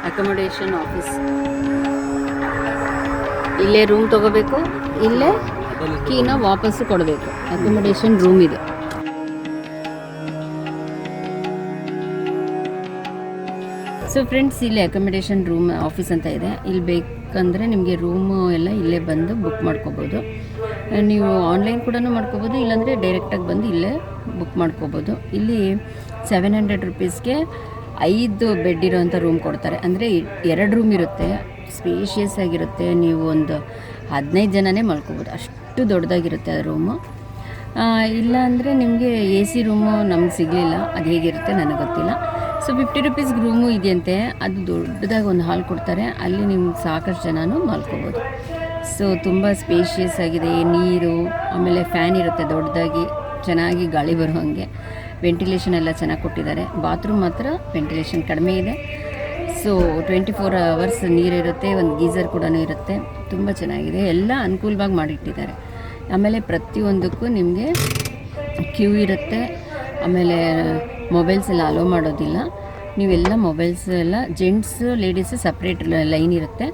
ಅಕೊಮೊಡೇಷನ್ ಆಫೀಸ್. ಇಲ್ಲೇ ರೂಮ್ ತೊಗೋಬೇಕು, ಇಲ್ಲೇ ಕೀನ ವಾಪಸ್ಸು ಕೊಡಬೇಕು. ಅಕೊಮೊಡೇಷನ್ ರೂಮ್ ಇದೆ. ಸೊ ಫ್ರೆಂಡ್ಸ್, ಇಲ್ಲಿ ಅಕೊಮೊಡೇಷನ್ ರೂಮ್ ಆಫೀಸ್ ಅಂತ ಇದೆ. ಇಲ್ಲಿ ಬೇಕಂದರೆ ನಿಮಗೆ ರೂಮು ಎಲ್ಲ ಇಲ್ಲೇ ಬಂದು ಬುಕ್ ಮಾಡ್ಕೋಬೋದು. ನೀವು ಆನ್ಲೈನ್ ಕೂಡ ಮಾಡ್ಕೋಬೋದು, ಇಲ್ಲಾಂದರೆ ಡೈರೆಕ್ಟಾಗಿ ಬಂದು ಇಲ್ಲೇ ಬುಕ್ ಮಾಡ್ಕೋಬೋದು. ಇಲ್ಲಿ 700 ರುಪೀಸ್ಗೆ 5 ಬೆಡ್ ಇರೋವಂಥ ರೂಮ್ ಕೊಡ್ತಾರೆ. ಅಂದರೆ 2 ರೂಮ್ ಇರುತ್ತೆ, ಸ್ಪೇಷಿಯಸ್ ಆಗಿರುತ್ತೆ. ನೀವು ಒಂದು 15 ಜನನೇ ಮಲ್ಕೋಬೋದು, ಅಷ್ಟು ದೊಡ್ಡದಾಗಿರುತ್ತೆ ಆ ರೂಮು. ಇಲ್ಲ ಅಂದರೆ ನಿಮಗೆ AC ರೂಮು ನಮ್ಗೆ ಸಿಗಲಿಲ್ಲ, ಅದು ಹೇಗಿರುತ್ತೆ ನನಗೆ ಗೊತ್ತಿಲ್ಲ. ಸೊ 50 ರುಪೀಸ್ಗೆ ರೂಮು ಇದೆಯಂತೆ. ಅದು ದೊಡ್ಡದಾಗಿ ಒಂದು ಹಾಲ್ ಕೊಡ್ತಾರೆ, ಅಲ್ಲಿ ನಿಮ್ಗೆ ಸಾಕಷ್ಟು ಜನನೂ ಮಲ್ಕೋಬೋದು. ಸೊ ತುಂಬ ಸ್ಪೇಷಿಯಸ್ ಆಗಿದೆ. ನೀರು, ಆಮೇಲೆ ಫ್ಯಾನ್ ಇರುತ್ತೆ ದೊಡ್ಡದಾಗಿ, ಚೆನ್ನಾಗಿ ಗಾಳಿ ಬರೋ ಹಾಗೆ. ವೆಂಟಿಲೇಷನ್ ಎಲ್ಲ ಚೆನ್ನಾಗಿ ಕೊಟ್ಟಿದ್ದಾರೆ. ಬಾತ್ರೂಮ್ ಮಾತ್ರ ವೆಂಟಿಲೇಷನ್ ಕಡಿಮೆ ಇದೆ. ಸೊ 24 ಅವರ್ಸ್ ನೀರಿರುತ್ತೆ, ಒಂದು ಗೀಝರ್ ಕೂಡ ಇರುತ್ತೆ. ತುಂಬ ಚೆನ್ನಾಗಿದೆ, ಎಲ್ಲ ಅನುಕೂಲವಾಗಿ ಮಾಡಿಟ್ಟಿದ್ದಾರೆ. ಆಮೇಲೆ ಪ್ರತಿಯೊಂದಕ್ಕೂ ನಿಮಗೆ ಕ್ಯೂ ಇರುತ್ತೆ. ಆಮೇಲೆ ಮೊಬೈಲ್ಸ್ ಎಲ್ಲ ಅಲೋ ಮಾಡೋದಿಲ್ಲ. ನೀವೆಲ್ಲ ಮೊಬೈಲ್ಸ್ ಎಲ್ಲ ಜೆಂಟ್ಸ್ ಲೇಡೀಸು ಸಪ್ರೇಟ್ ಲೈನ್ ಇರುತ್ತೆ.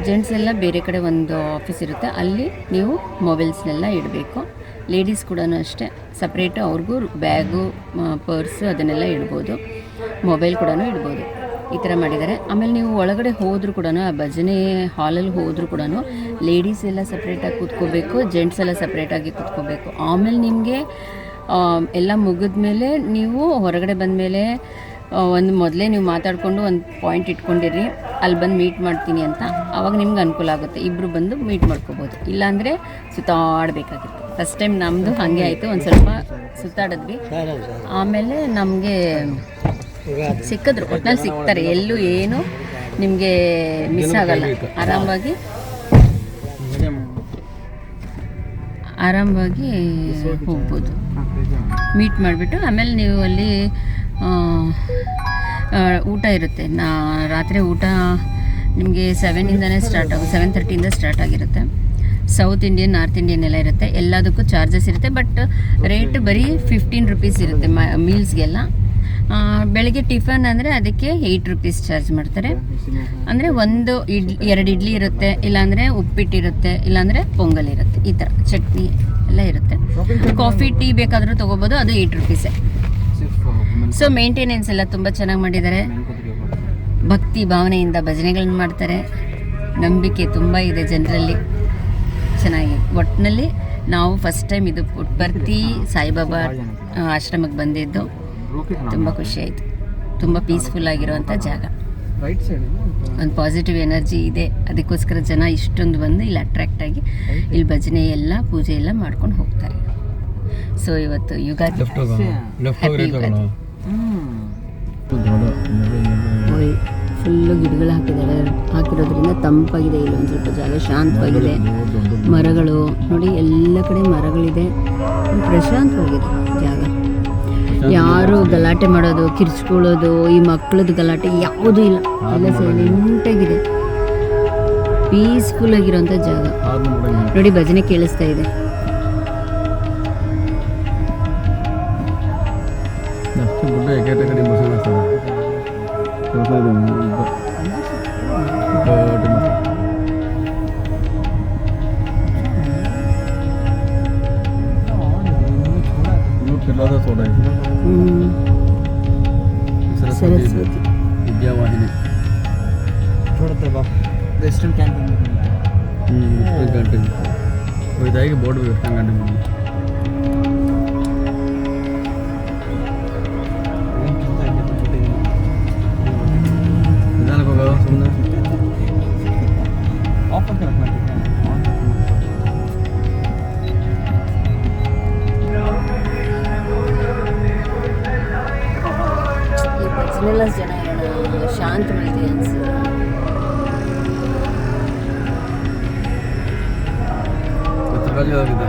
ಜೆಂಟ್ಸ್ ಎಲ್ಲ ಬೇರೆ ಕಡೆ ಒಂದು ಆಫೀಸ್ ಇರುತ್ತೆ, ಅಲ್ಲಿ ನೀವು ಮೊಬೈಲ್ಸ್ನೆಲ್ಲ ಇಡಬೇಕು. ಲೇಡೀಸ್ ಕೂಡ ಅಷ್ಟೇ ಸಪ್ರೇಟು, ಅವ್ರಿಗೂ ಬ್ಯಾಗು, ಪರ್ಸು ಅದನ್ನೆಲ್ಲ ಇಡ್ಬೋದು. ಮೊಬೈಲ್ ಕೂಡ ಇಡ್ಬೋದು. ಈ ಥರ ಮಾಡಿದ್ದಾರೆ. ಆಮೇಲೆ ನೀವು ಒಳಗಡೆ ಹೋದರೂ ಕೂಡ, ಆ ಭಜನೆ ಹಾಲಲ್ಲಿ ಹೋದರೂ ಕೂಡ ಲೇಡೀಸ್ ಎಲ್ಲ ಸಪ್ರೇಟಾಗಿ ಕೂತ್ಕೋಬೇಕು, ಜೆಂಟ್ಸ್ ಎಲ್ಲ ಸಪ್ರೇಟಾಗಿ ಕೂತ್ಕೋಬೇಕು. ಆಮೇಲೆ ನಿಮಗೆ ಎಲ್ಲ ಮುಗಿದ್ಮೇಲೆ ನೀವು ಹೊರಗಡೆ ಬಂದಮೇಲೆ ಒಂದು ಮೊದಲೇ ನೀವು ಮಾತಾಡಿಕೊಂಡು ಒಂದು ಪಾಯಿಂಟ್ ಇಟ್ಕೊಂಡಿರಿ, ಅಲ್ಲಿ ಬಂದು ಮೀಟ್ ಮಾಡ್ತೀನಿ ಅಂತ. ಆವಾಗ ನಿಮ್ಗೆ ಅನುಕೂಲ ಆಗುತ್ತೆ, ಇಬ್ಬರು ಬಂದು ಮೀಟ್ ಮಾಡ್ಕೋಬೋದು. ಇಲ್ಲಾಂದರೆ ಸುತ್ತಾಡಬೇಕಾಗಿತ್ತು. ಫಸ್ಟ್ ಟೈಮ್ ನಮ್ಮದು ಹಾಗೆ ಆಯಿತು, ಒಂದು ಸ್ವಲ್ಪ ಸುತ್ತಾಡಿದ್ವಿ. ಆಮೇಲೆ ನಮಗೆ ಸಿಕ್ಕಿದ್ರು, ಒಟ್ಟಿನಲ್ಲಿ ಸಿಗ್ತಾರೆ, ಎಲ್ಲೂ ಏನು ನಿಮಗೆ ಮಿಸ್ ಆಗಲ್ಲ. ಆರಾಮವಾಗಿ ಹೋಗ್ಬೋದು. ಮೀಟ್ ಮಾಡಿಬಿಟ್ಟು ಆಮೇಲೆ ನೀವು ಅಲ್ಲಿ ಊಟ ಇರುತ್ತೆ. ರಾತ್ರಿ ಊಟ ನಿಮಗೆ 7ಇಂದನೇ ಸ್ಟಾರ್ಟ್ 7:30ಇಂದ ಸ್ಟಾರ್ಟ್ ಆಗಿರುತ್ತೆ. ಸೌತ್ ಇಂಡಿಯನ್, ನಾರ್ತ್ ಇಂಡಿಯನ್ ಎಲ್ಲ ಇರುತ್ತೆ. ಎಲ್ಲದಕ್ಕೂ ಚಾರ್ಜಸ್ ಇರುತ್ತೆ. ಬಟ್ ರೇಟ್ ಬರೀ 15 ರುಪೀಸ್ ಇರುತ್ತೆ ಮೀಲ್ಸ್ಗೆಲ್ಲ. ಬೆಳಗ್ಗೆ ಟಿಫನ್ ಅಂದರೆ ಅದಕ್ಕೆ 8 ರುಪೀಸ್ ಚಾರ್ಜ್ ಮಾಡ್ತಾರೆ. ಅಂದರೆ 2 ಇಡ್ಲಿ ಇರುತ್ತೆ, ಇಲ್ಲಾಂದರೆ ಉಪ್ಪಿಟ್ಟಿರುತ್ತೆ, ಇಲ್ಲಾಂದರೆ ಪೊಂಗಲ್ ಇರುತ್ತೆ, ಈ ಥರ ಚಟ್ನಿ ಎಲ್ಲ ಇರುತ್ತೆ. ಕಾಫಿ ಟೀ ಬೇಕಾದರೂ ತೊಗೋಬೋದು, ಅದು 8 ರುಪೀಸೇ. ಸೊ ಮೇಂಟೆನೆನ್ಸ್ ಎಲ್ಲ ತುಂಬ ಚೆನ್ನಾಗಿ ಮಾಡಿದ್ದಾರೆ. ಭಕ್ತಿ ಭಾವನೆಯಿಂದ ಭಜನೆಗಳನ್ನ ಮಾಡ್ತಾರೆ. ನಂಬಿಕೆ ತುಂಬ ಇದೆ ಜನರಲ್ಲಿ, ಚೆನ್ನಾಗಿ. ಒಟ್ಟಿನಲ್ಲಿ ನಾವು ಫಸ್ಟ್ ಟೈಮ್ ಇದು ಪುಟ್ಟಪರ್ತಿ ಸಾಯಿಬಾಬಾ ಆಶ್ರಮಕ್ಕೆ ಬಂದಿದ್ದು ತುಂಬ ಖುಷಿ ಆಯಿತು. ತುಂಬ ಪೀಸ್ಫುಲ್ ಆಗಿರುವಂಥ ಜಾಗ, ಒಂದು ಪಾಸಿಟಿವ್ ಎನರ್ಜಿ ಇದೆ. ಅದಕ್ಕೋಸ್ಕರ ಜನ ಇಷ್ಟೊಂದು ಬಂದು ಇಲ್ಲಿ ಅಟ್ರಾಕ್ಟ್ ಆಗಿ ಇಲ್ಲಿ ಭಜನೆ ಎಲ್ಲ ಪೂಜೆ ಎಲ್ಲ ಮಾಡ್ಕೊಂಡು ಹೋಗ್ತಾರೆ. ಸೊ ಇವತ್ತು ಯುಗಾದಿ, ಹ್ಯಾಪಿ ಯುಗಾದಿ. ಫುಲ್ಲು ಗಿಡಗಳು ಹಾಕಿರೋದ್ರಿಂದ ತಂಪಾಗಿದೆ. ಇಲ್ಲಿ ಒಂದು ಸ್ವಲ್ಪ ಜಾಗ ಶಾಂತವಾಗಿದೆ. ಮರಗಳು ನೋಡಿ, ಎಲ್ಲ ಕಡೆ ಮರಗಳಿದೆ, ಪ್ರಶಾಂತವಾಗಿದೆ ಜಾಗ. ಯಾರು ಗಲಾಟೆ ಮಾಡೋದು, ಕಿರ್ಚ್ಕೊಳ್ಳೋದು, ಈ ಮಕ್ಕಳದ್ದು ಗಲಾಟೆ ಯಾವುದೂ ಇಲ್ಲ. ಎಲ್ಲ ಸೈಲೆಂಟಾಗಿದೆ, ಪೀಸ್ಫುಲ್ ಆಗಿರೋಂಥ ಜಾಗ. ನೋಡಿ ಭಜನೆ ಕೇಳಿಸ್ತಾ ಇದೆ. ಸರಸ್ವತಿ ವಿದ್ಯಾವಾಹಿನಿ ವೆಸ್ಟರ್ನ್ ಕ್ಯಾಂಟೀನ್ ಇದಾಗಿ ಬೋರ್ಡ್ ವೆಸ್ಟರ್ನ್ ಕ್ಯಾಂಟೀನ್. ನಿಧಾನಕ್ಕೆ ಹೋಗೋ ಸುಮ್ಮನೆ ಆಫರ್ ಕರೆಕ್ಟ್ ಭಜನೆಲ್ಲ ಜನ ಇರೋಣ, ಶಾಂತವಾಗಿದೆ ಅನಿಸುತ್ತೆ. ಹೋಗಿದೆ